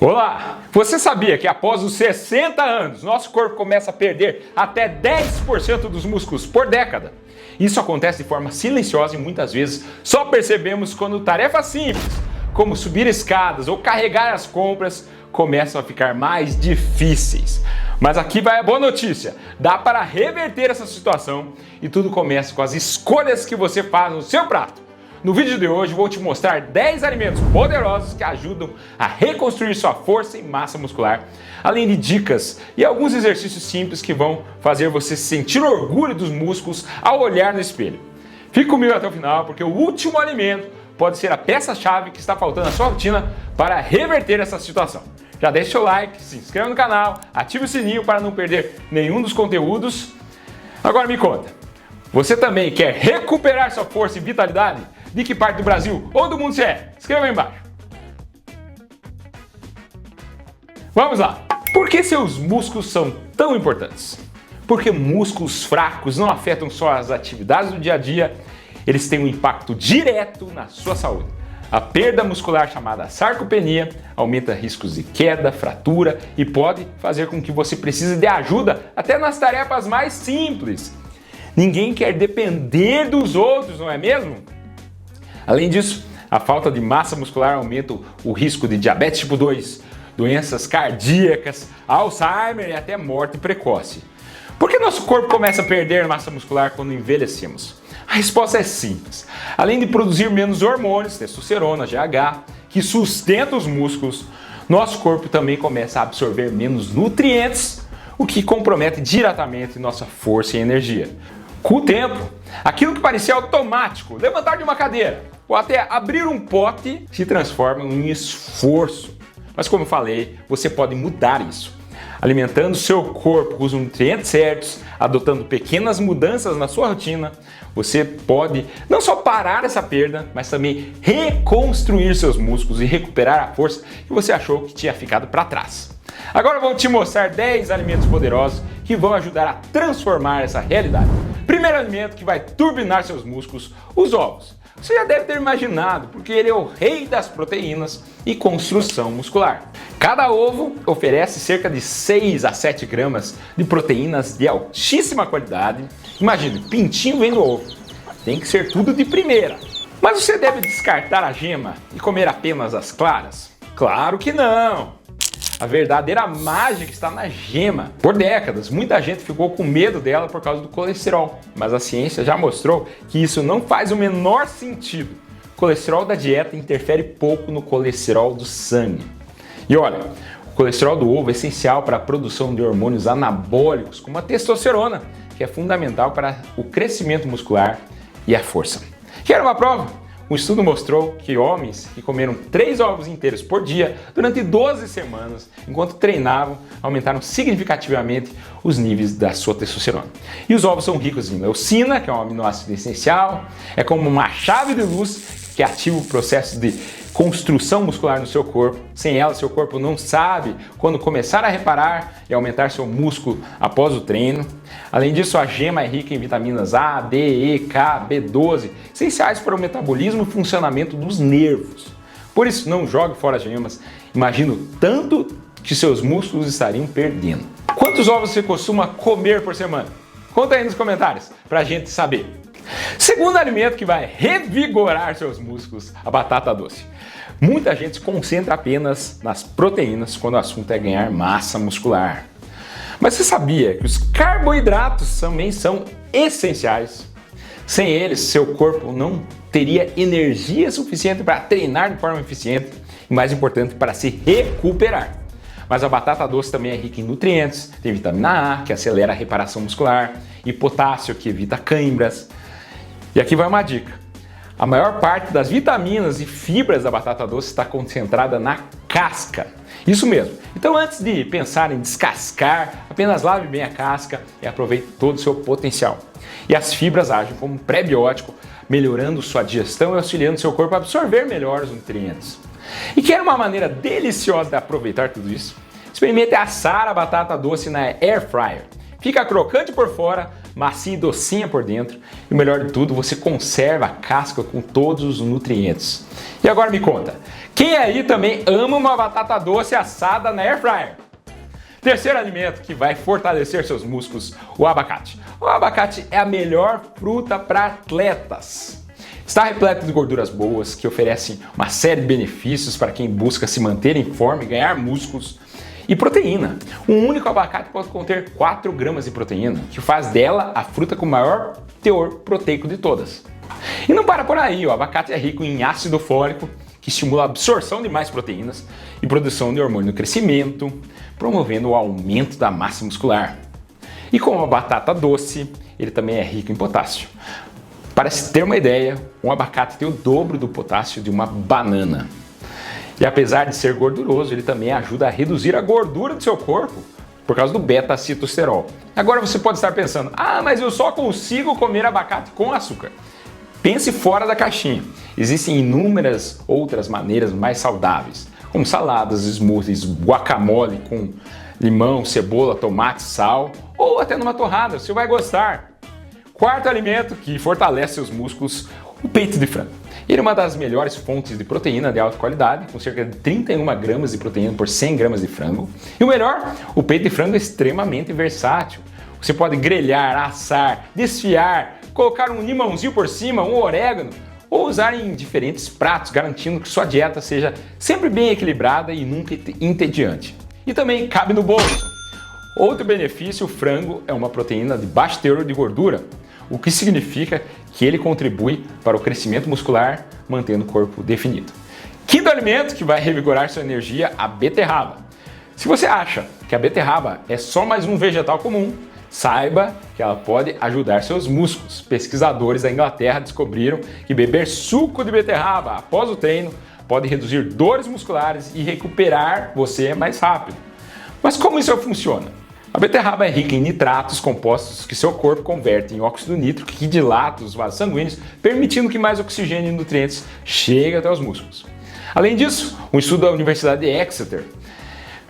Olá! Você sabia que após os 60 anos, nosso corpo começa a perder até 10% dos músculos por década? Isso acontece de forma silenciosa e muitas vezes só percebemos quando tarefas simples, como subir escadas ou carregar as compras, começam a ficar mais difíceis. Mas aqui vai a boa notícia: dá para reverter essa situação e tudo começa com as escolhas que você faz no seu prato. No vídeo de hoje vou te mostrar 10 alimentos poderosos que ajudam a reconstruir sua força e massa muscular, além de dicas e alguns exercícios simples que vão fazer você sentir orgulho dos músculos ao olhar no espelho. Fique comigo até o final, porque o último alimento pode ser a peça-chave que está faltando na sua rotina para reverter essa situação. Já deixa o like, se inscreva no canal, ative o sininho para não perder nenhum dos conteúdos. Agora me conta, você também quer recuperar sua força e vitalidade? De que parte do Brasil ou do mundo você é? Escreva aí embaixo. Vamos lá! Por que seus músculos são tão importantes? Porque músculos fracos não afetam só as atividades do dia a dia, eles têm um impacto direto na sua saúde. A perda muscular, chamada sarcopenia, aumenta riscos de queda, fratura e pode fazer com que você precise de ajuda até nas tarefas mais simples. Ninguém quer depender dos outros, não é mesmo? Além disso, a falta de massa muscular aumenta o risco de diabetes tipo 2, doenças cardíacas, Alzheimer e até morte precoce. Por que nosso corpo começa a perder massa muscular quando envelhecemos? A resposta é simples. Além de produzir menos hormônios, testosterona, GH, que sustentam os músculos, nosso corpo também começa a absorver menos nutrientes, o que compromete diretamente nossa força e energia. Com o tempo, aquilo que parecia automático, levantar de uma cadeira ou até abrir um pote, se transforma em um esforço. Mas como eu falei, você pode mudar isso. Alimentando seu corpo com os nutrientes certos, adotando pequenas mudanças na sua rotina, você pode não só parar essa perda, mas também reconstruir seus músculos e recuperar a força que você achou que tinha ficado para trás. Agora eu vou te mostrar 10 alimentos poderosos que vão ajudar a transformar essa realidade. Primeiro alimento que vai turbinar seus músculos: os ovos. Você já deve ter imaginado, porque ele é o rei das proteínas e construção muscular. Cada ovo oferece cerca de 6 a 7 gramas de proteínas de altíssima qualidade. Imagine, pintinho vem do ovo. Tem que ser tudo de primeira. Mas você deve descartar a gema e comer apenas as claras? Claro que não! A verdadeira mágica está na gema. Por décadas, muita gente ficou com medo dela por causa do colesterol, mas a ciência já mostrou que isso não faz o menor sentido. O colesterol da dieta interfere pouco no colesterol do sangue. E olha, o colesterol do ovo é essencial para a produção de hormônios anabólicos, como a testosterona, que é fundamental para o crescimento muscular e a força. Quer uma prova? Um estudo mostrou que homens que comeram 3 ovos inteiros por dia durante 12 semanas, enquanto treinavam, aumentaram significativamente os níveis da sua testosterona. E os ovos são ricos em leucina, que é um aminoácido essencial, é como uma chave de luz que ativa o processo de construção muscular no seu corpo. Sem ela, seu corpo não sabe quando começar a reparar e aumentar seu músculo após o treino. Além disso, a gema é rica em vitaminas A, D, E, K, B12, essenciais para o metabolismo e funcionamento dos nervos. Por isso, não jogue fora as gemas. Imagino tanto que seus músculos estariam perdendo. Quantos ovos você costuma comer por semana? Conta aí nos comentários para a gente saber. Segundo alimento que vai revigorar seus músculos: a batata doce. Muita gente se concentra apenas nas proteínas quando o assunto é ganhar massa muscular. Mas você sabia que os carboidratos também são essenciais? Sem eles, seu corpo não teria energia suficiente para treinar de forma eficiente e, mais importante, para se recuperar. Mas a batata doce também é rica em nutrientes, tem vitamina A, que acelera a reparação muscular, e potássio, que evita câimbras. E aqui vai uma dica: a maior parte das vitaminas e fibras da batata doce está concentrada na casca. Isso mesmo. Então, antes de pensar em descascar, apenas lave bem a casca e aproveite todo o seu potencial. E as fibras agem como um pré-biótico, melhorando sua digestão e auxiliando seu corpo a absorver melhor os nutrientes. E quer uma maneira deliciosa de aproveitar tudo isso? Experimente assar a batata doce na Air Fryer. Fica crocante por fora, macia e docinha por dentro. E o melhor de tudo, você conserva a casca com todos os nutrientes. E agora me conta, quem aí também ama uma batata doce assada na air fryer? Terceiro alimento que vai fortalecer seus músculos, o abacate. O abacate é a melhor fruta para atletas. Está repleto de gorduras boas que oferecem uma série de benefícios para quem busca se manter em forma e ganhar músculos. E proteína. Um único abacate pode conter 4 gramas de proteína, que faz dela a fruta com o maior teor proteico de todas. E não para por aí, o abacate é rico em ácido fólico, que estimula a absorção de mais proteínas e produção de hormônio do crescimento, promovendo o aumento da massa muscular. E como a batata doce, ele também é rico em potássio. Para se ter uma ideia, um abacate tem o dobro do potássio de uma banana. E apesar de ser gorduroso, ele também ajuda a reduzir a gordura do seu corpo por causa do beta-citosterol. Agora você pode estar pensando, mas eu só consigo comer abacate com açúcar. Pense fora da caixinha. Existem inúmeras outras maneiras mais saudáveis, como saladas, smoothies, guacamole com limão, cebola, tomate, sal, ou até numa torrada, você vai gostar. Quarto alimento que fortalece seus músculos, o peito de frango. Ele é uma das melhores fontes de proteína de alta qualidade, com cerca de 31 gramas de proteína por 100 gramas de frango. E o melhor, o peito de frango é extremamente versátil. Você pode grelhar, assar, desfiar, colocar um limãozinho por cima, um orégano, ou usar em diferentes pratos, garantindo que sua dieta seja sempre bem equilibrada e nunca entediante. E também cabe no bolso. Outro benefício, o frango é uma proteína de baixo teor de gordura, o que significa que ele contribui para o crescimento muscular, mantendo o corpo definido. Quinto alimento que vai revigorar sua energia, a beterraba. Se você acha que a beterraba é só mais um vegetal comum, saiba que ela pode ajudar seus músculos. Pesquisadores da Inglaterra descobriram que beber suco de beterraba após o treino pode reduzir dores musculares e recuperar você mais rápido. Mas como isso funciona? A beterraba é rica em nitratos, compostos que seu corpo converte em óxido nítrico, que dilata os vasos sanguíneos, permitindo que mais oxigênio e nutrientes cheguem até os músculos. Além disso, um estudo da Universidade de Exeter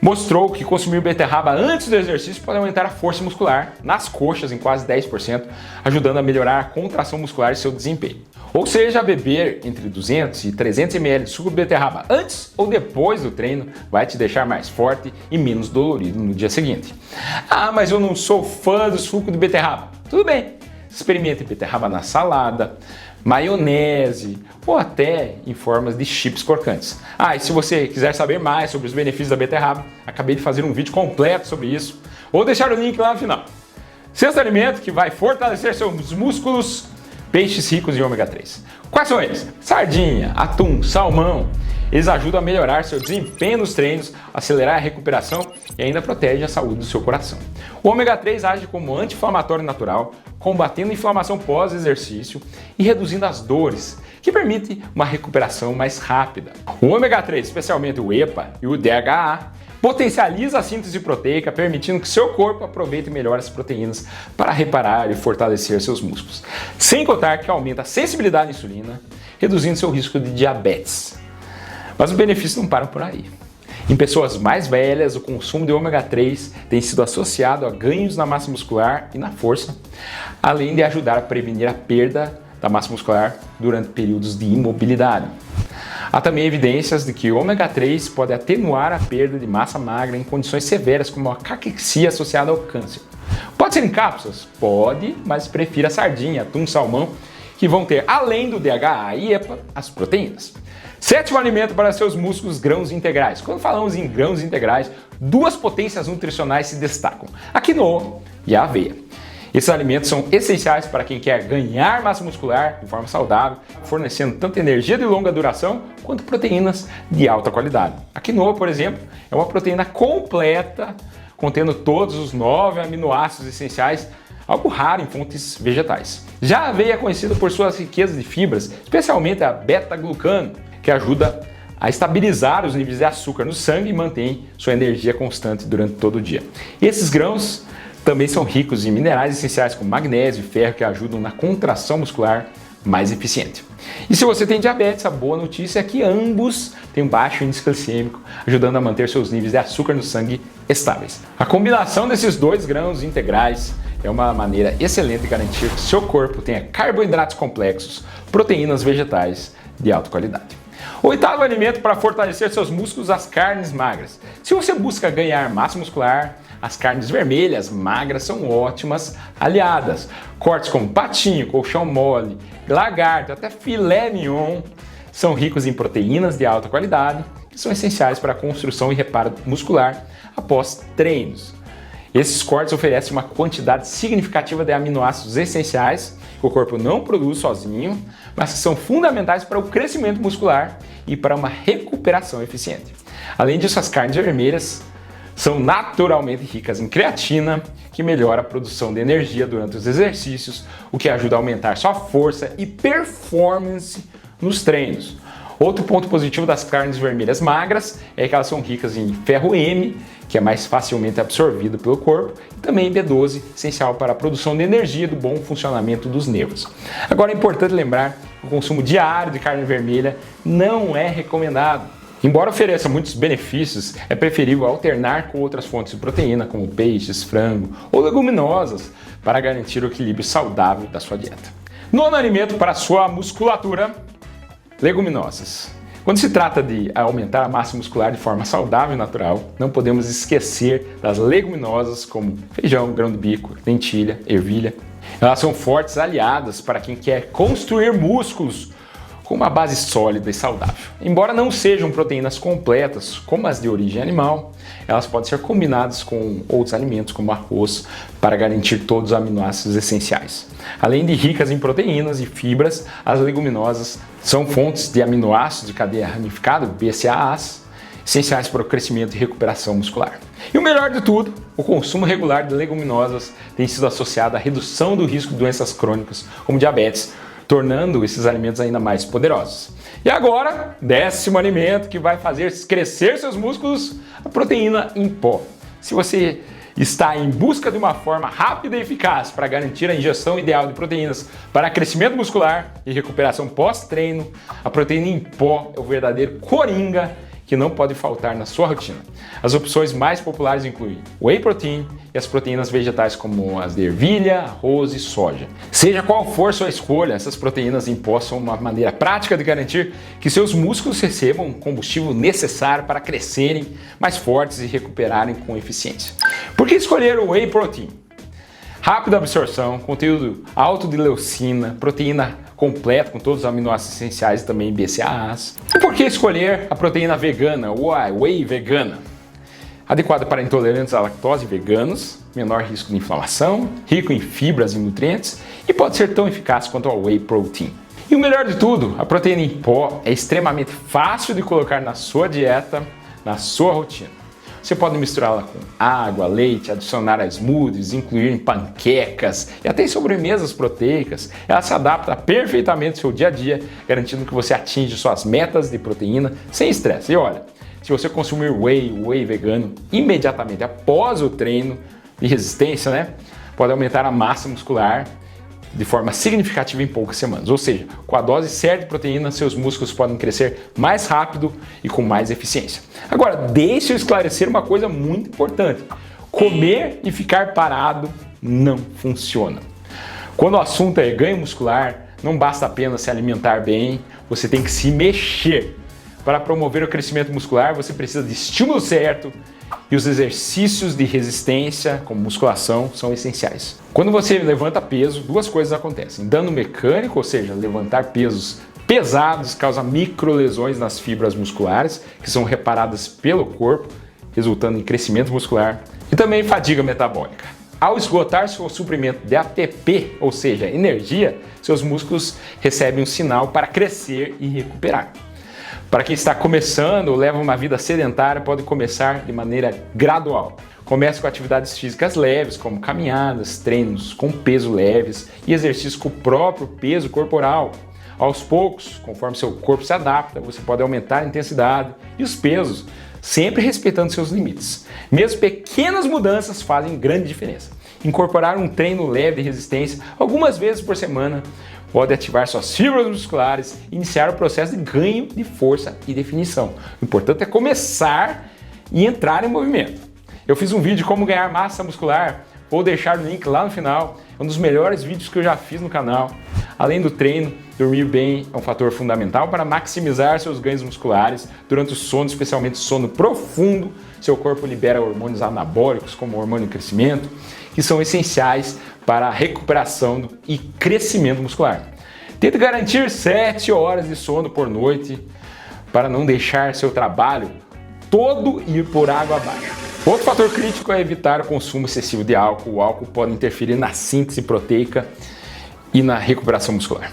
mostrou que consumir beterraba antes do exercício pode aumentar a força muscular nas coxas em quase 10%, ajudando a melhorar a contração muscular e seu desempenho. Ou seja, beber entre 200 e 300 ml de suco de beterraba antes ou depois do treino vai te deixar mais forte e menos dolorido no dia seguinte. Mas eu não sou fã do suco de beterraba. Tudo bem, experimente beterraba na salada, maionese ou até em formas de chips crocantes. E se você quiser saber mais sobre os benefícios da beterraba, acabei de fazer um vídeo completo sobre isso. Vou deixar o link lá no final. Sexto alimento que vai fortalecer seus músculos, peixes ricos em ômega 3. Quais são eles? Sardinha, atum, salmão. Eles ajudam a melhorar seu desempenho nos treinos, acelerar a recuperação e ainda protege a saúde do seu coração. O ômega 3 age como anti-inflamatório natural, combatendo a inflamação pós-exercício e reduzindo as dores, que permite uma recuperação mais rápida. O ômega 3, especialmente o EPA e o DHA, potencializa a síntese proteica, permitindo que seu corpo aproveite melhor as proteínas para reparar e fortalecer seus músculos. Sem contar que aumenta a sensibilidade à insulina, reduzindo seu risco de diabetes. Mas os benefícios não param por aí. Em pessoas mais velhas, o consumo de ômega 3 tem sido associado a ganhos na massa muscular e na força, além de ajudar a prevenir a perda da massa muscular durante períodos de imobilidade. Há também evidências de que o ômega 3 pode atenuar a perda de massa magra em condições severas, como a caquexia associada ao câncer. Pode ser em cápsulas? Pode, mas prefira a sardinha, atum, salmão, que vão ter, além do DHA e EPA, as proteínas. Sétimo alimento para seus músculos, grãos integrais. Quando falamos em grãos integrais, duas potências nutricionais se destacam, a quinoa e a aveia. Esses alimentos são essenciais para quem quer ganhar massa muscular de forma saudável, fornecendo tanto energia de longa duração quanto proteínas de alta qualidade. A quinoa, por exemplo, é uma proteína completa, contendo todos os 9 aminoácidos essenciais, algo raro em fontes vegetais. Já a aveia é conhecida por suas riquezas de fibras, especialmente a beta-glucano, que ajuda a estabilizar os níveis de açúcar no sangue e mantém sua energia constante durante todo o dia. E esses grãos também são ricos em minerais essenciais como magnésio e ferro, que ajudam na contração muscular mais eficiente. E se você tem diabetes, a boa notícia é que ambos têm um baixo índice glicêmico, ajudando a manter seus níveis de açúcar no sangue estáveis. A combinação desses dois grãos integrais é uma maneira excelente de garantir que seu corpo tenha carboidratos complexos, proteínas vegetais de alta qualidade. O oitavo alimento para fortalecer seus músculos, as carnes magras. Se você busca ganhar massa muscular, as carnes vermelhas magras são ótimas aliadas. Cortes como patinho, colchão mole, lagarto, até filé mignon são ricos em proteínas de alta qualidade que são essenciais para a construção e reparo muscular após treinos. Esses cortes oferecem uma quantidade significativa de aminoácidos essenciais que o corpo não produz sozinho, mas que são fundamentais para o crescimento muscular e para uma recuperação eficiente. Além disso, as carnes vermelhas são naturalmente ricas em creatina, que melhora a produção de energia durante os exercícios, o que ajuda a aumentar sua força e performance nos treinos. Outro ponto positivo das carnes vermelhas magras é que elas são ricas em ferro M, que é mais facilmente absorvido pelo corpo, e também B12, essencial para a produção de energia e do bom funcionamento dos nervos. Agora é importante lembrar que o consumo diário de carne vermelha não é recomendado. Embora ofereça muitos benefícios, é preferível alternar com outras fontes de proteína, como peixes, frango ou leguminosas, para garantir o equilíbrio saudável da sua dieta. Nono alimento para a sua musculatura: leguminosas. Quando se trata de aumentar a massa muscular de forma saudável e natural, não podemos esquecer das leguminosas como feijão, grão de bico, lentilha, ervilha. Elas são fortes aliadas para quem quer construir músculos com uma base sólida e saudável. Embora não sejam proteínas completas como as de origem animal, elas podem ser combinadas com outros alimentos como arroz para garantir todos os aminoácidos essenciais. Além de ricas em proteínas e fibras, as leguminosas são fontes de aminoácidos de cadeia ramificada, BCAAs, essenciais para o crescimento e recuperação muscular. E o melhor de tudo, o consumo regular de leguminosas tem sido associado à redução do risco de doenças crônicas, como diabetes, tornando esses alimentos ainda mais poderosos. E agora, 10º alimento que vai fazer crescer seus músculos: a proteína em pó. Se você está em busca de uma forma rápida e eficaz para garantir a ingestão ideal de proteínas para crescimento muscular e recuperação pós-treino, a proteína em pó é o verdadeiro coringa que não pode faltar na sua rotina. As opções mais populares incluem whey protein e as proteínas vegetais como as de ervilha, arroz e soja. Seja qual for sua escolha, essas proteínas em pó são uma maneira prática de garantir que seus músculos recebam o combustível necessário para crescerem mais fortes e recuperarem com eficiência. Por que escolher o whey protein? Rápida absorção, conteúdo alto de leucina, proteína completa com todos os aminoácidos essenciais e também BCAAs. E por que escolher a proteína vegana, ou a whey vegana? Adequada para intolerantes à lactose veganos, menor risco de inflamação, rico em fibras e nutrientes e pode ser tão eficaz quanto a whey protein. E o melhor de tudo, a proteína em pó é extremamente fácil de colocar na sua dieta, na sua rotina. Você pode misturá-la com água, leite, adicionar a smoothies, incluir em panquecas e até em sobremesas proteicas. Ela se adapta perfeitamente ao seu dia a dia, garantindo que você atinge suas metas de proteína sem estresse. E olha, se você consumir whey vegano imediatamente após o treino de resistência, pode aumentar a massa muscular de forma significativa em poucas semanas. Ou seja, com a dose certa de proteína, seus músculos podem crescer mais rápido e com mais eficiência. Agora, deixa eu esclarecer uma coisa muito importante. Comer e ficar parado não funciona. Quando o assunto é ganho muscular, não basta apenas se alimentar bem, você tem que se mexer. Para promover o crescimento muscular, você precisa de estímulo certo, e os exercícios de resistência, como musculação, são essenciais. Quando você levanta peso, duas coisas acontecem. Dano mecânico, ou seja, levantar pesos pesados, causa microlesões nas fibras musculares, que são reparadas pelo corpo, resultando em crescimento muscular. E também fadiga metabólica. Ao esgotar seu suprimento de ATP, ou seja, energia, seus músculos recebem um sinal para crescer e recuperar. Para quem está começando ou leva uma vida sedentária, pode começar de maneira gradual. Comece com atividades físicas leves, como caminhadas, treinos com peso leves e exercícios com o próprio peso corporal. Aos poucos, conforme seu corpo se adapta, você pode aumentar a intensidade e os pesos, sempre respeitando seus limites. Mesmo pequenas mudanças fazem grande diferença. Incorporar um treino leve de resistência algumas vezes por semana pode ativar suas fibras musculares e iniciar o processo de ganho de força e definição. O importante é começar e entrar em movimento. Eu fiz um vídeo de como ganhar massa muscular vou deixar o link lá no final. É um dos melhores vídeos que eu já fiz no canal. Além do treino, dormir bem é um fator fundamental para maximizar seus ganhos musculares durante o sono, especialmente sono profundo. Seu corpo libera hormônios anabólicos, como o hormônio de crescimento, que são essenciais para a recuperação e crescimento muscular. Tente garantir 7 horas de sono por noite para não deixar seu trabalho todo ir por água abaixo. Outro fator crítico é evitar o consumo excessivo de álcool. O álcool pode interferir na síntese proteica e na recuperação muscular.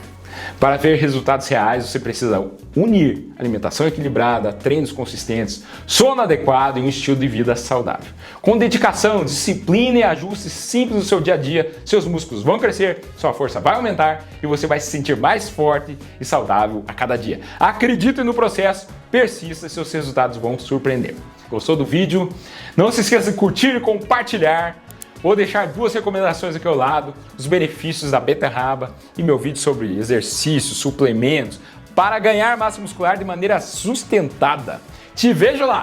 Para ver resultados reais, você precisa unir alimentação equilibrada, treinos consistentes, sono adequado e um estilo de vida saudável. Com dedicação, disciplina e ajustes simples no seu dia a dia, seus músculos vão crescer, sua força vai aumentar e você vai se sentir mais forte e saudável a cada dia. Acredite no processo, persista e seus resultados vão surpreender. Gostou do vídeo? Não se esqueça de curtir e compartilhar. Vou deixar 2 recomendações aqui ao lado, os benefícios da beterraba e meu vídeo sobre exercícios, suplementos, para ganhar massa muscular de maneira sustentada. Te vejo lá!